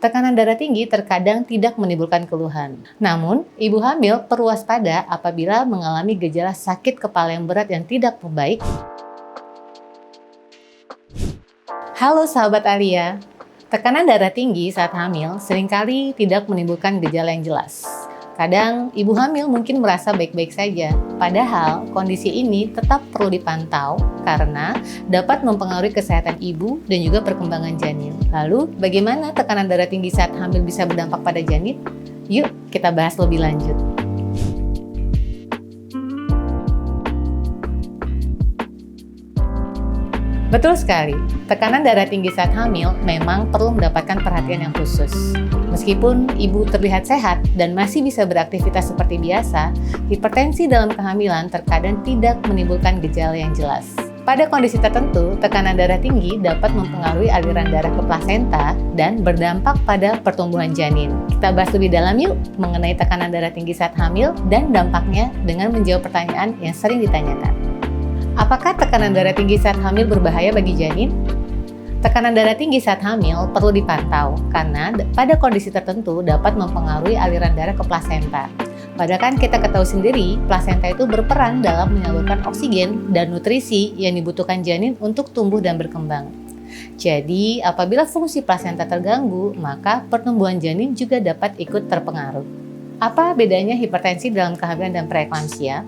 Tekanan darah tinggi terkadang tidak menimbulkan keluhan. Namun, ibu hamil perlu waspada apabila mengalami gejala sakit kepala yang berat yang tidak membaik. Halo sahabat Alia, tekanan darah tinggi saat hamil seringkali tidak menimbulkan gejala yang jelas. Kadang ibu hamil mungkin merasa baik-baik saja, padahal kondisi ini tetap perlu dipantau karena dapat mempengaruhi kesehatan ibu dan juga perkembangan janin. Lalu, bagaimana tekanan darah tinggi saat hamil bisa berdampak pada janin? Yuk, kita bahas lebih lanjut. Betul sekali, tekanan darah tinggi saat hamil memang perlu mendapatkan perhatian yang khusus. Meskipun ibu terlihat sehat dan masih bisa beraktivitas seperti biasa, hipertensi dalam kehamilan terkadang tidak menimbulkan gejala yang jelas. Pada kondisi tertentu, tekanan darah tinggi dapat mempengaruhi aliran darah ke plasenta dan berdampak pada pertumbuhan janin. Kita bahas lebih dalam yuk mengenai tekanan darah tinggi saat hamil dan dampaknya dengan menjawab pertanyaan yang sering ditanyakan. Apakah tekanan darah tinggi saat hamil berbahaya bagi janin? Tekanan darah tinggi saat hamil perlu dipantau karena pada kondisi tertentu dapat mempengaruhi aliran darah ke plasenta. Padahal kan kita ketahui sendiri, plasenta itu berperan dalam menyalurkan oksigen dan nutrisi yang dibutuhkan janin untuk tumbuh dan berkembang. Jadi, apabila fungsi plasenta terganggu, maka pertumbuhan janin juga dapat ikut terpengaruh. Apa bedanya hipertensi dalam kehamilan dan preeklamsia?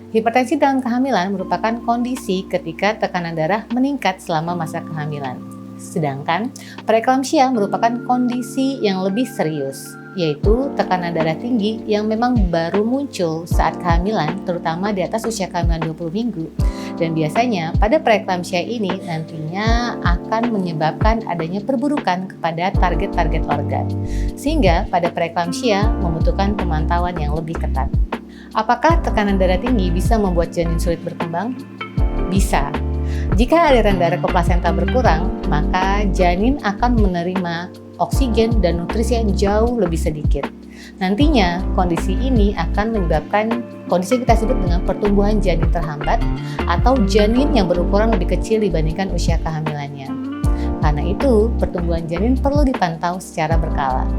Hipertensi dalam kehamilan merupakan kondisi ketika tekanan darah meningkat selama masa kehamilan. Sedangkan preeklamsia merupakan kondisi yang lebih serius, yaitu tekanan darah tinggi yang memang baru muncul saat kehamilan, terutama di atas usia kehamilan 20 minggu. Dan biasanya pada preeklamsia ini nantinya akan menyebabkan adanya perburukan kepada target-target organ. Sehingga pada preeklamsia membutuhkan pemantauan yang lebih ketat. Apakah tekanan darah tinggi bisa membuat janin sulit berkembang? Bisa. Jika aliran darah ke plasenta berkurang, maka janin akan menerima oksigen dan nutrisi yang jauh lebih sedikit. Nantinya, kondisi ini akan menyebabkan kondisi yang kita sebut dengan pertumbuhan janin terhambat atau janin yang berukuran lebih kecil dibandingkan usia kehamilannya. Karena itu, pertumbuhan janin perlu dipantau secara berkala.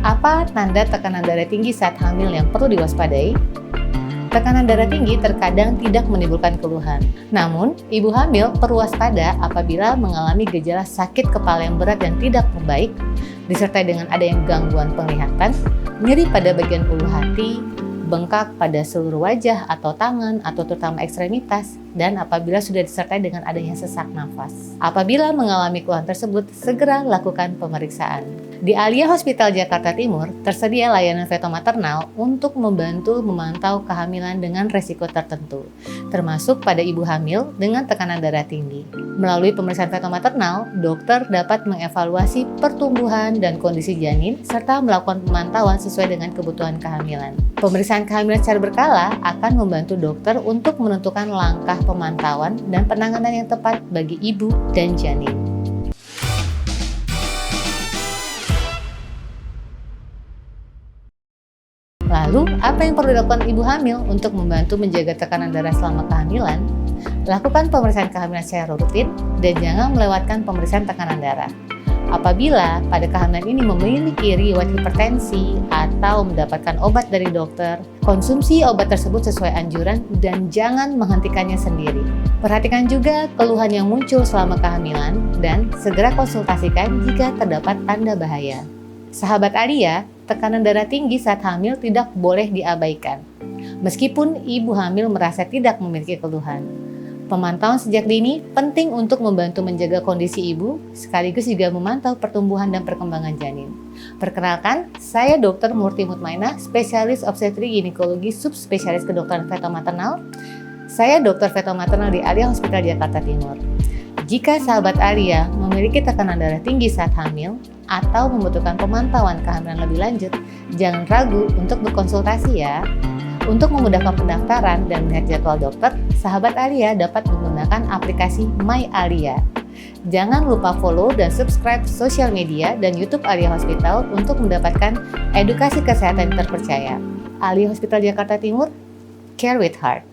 Apa tanda tekanan darah tinggi saat hamil yang perlu diwaspadai? Tekanan darah tinggi terkadang tidak menimbulkan keluhan. Namun, ibu hamil perlu waspada apabila mengalami gejala sakit kepala yang berat dan tidak membaik, disertai dengan adanya gangguan penglihatan, nyeri pada bagian ulu hati, bengkak pada seluruh wajah atau tangan atau terutama ekstremitas, dan apabila sudah disertai dengan adanya sesak nafas. Apabila mengalami keluhan tersebut, segera lakukan pemeriksaan. Di Alia Hospital Jakarta Timur, tersedia layanan feto maternal untuk membantu memantau kehamilan dengan resiko tertentu, termasuk pada ibu hamil dengan tekanan darah tinggi. Melalui pemeriksaan feto maternal, dokter dapat mengevaluasi pertumbuhan dan kondisi janin, serta melakukan pemantauan sesuai dengan kebutuhan kehamilan. Pemeriksaan kehamilan secara berkala akan membantu dokter untuk menentukan langkah pemantauan dan penanganan yang tepat bagi ibu dan janin. Lalu, apa yang perlu dilakukan ibu hamil untuk membantu menjaga tekanan darah selama kehamilan? Lakukan pemeriksaan kehamilan secara rutin dan jangan melewatkan pemeriksaan tekanan darah. Apabila pada kehamilan ini memiliki riwayat hipertensi atau mendapatkan obat dari dokter, konsumsi obat tersebut sesuai anjuran dan jangan menghentikannya sendiri. Perhatikan juga keluhan yang muncul selama kehamilan dan segera konsultasikan jika terdapat tanda bahaya. Sahabat Alia, tekanan darah tinggi saat hamil tidak boleh diabaikan. Meskipun ibu hamil merasa tidak memiliki keluhan. Pemantauan sejak dini penting untuk membantu menjaga kondisi ibu, sekaligus juga memantau pertumbuhan dan perkembangan janin. Perkenalkan, saya Dr. Murti Mutmainah, spesialis obstetri ginekologi subspesialis kedokteran feto maternal. Saya dokter feto maternal di Alia Hospital Jakarta Timur. Jika sahabat Alia memiliki tekanan darah tinggi saat hamil atau membutuhkan pemantauan kehamilan lebih lanjut, jangan ragu untuk berkonsultasi ya. Untuk memudahkan pendaftaran dan melihat jadwal dokter, sahabat Alia dapat menggunakan aplikasi My Alia. Jangan lupa follow dan subscribe sosial media dan YouTube Alia Hospital untuk mendapatkan edukasi kesehatan yang terpercaya. Alia Hospital Jakarta Timur, care with heart.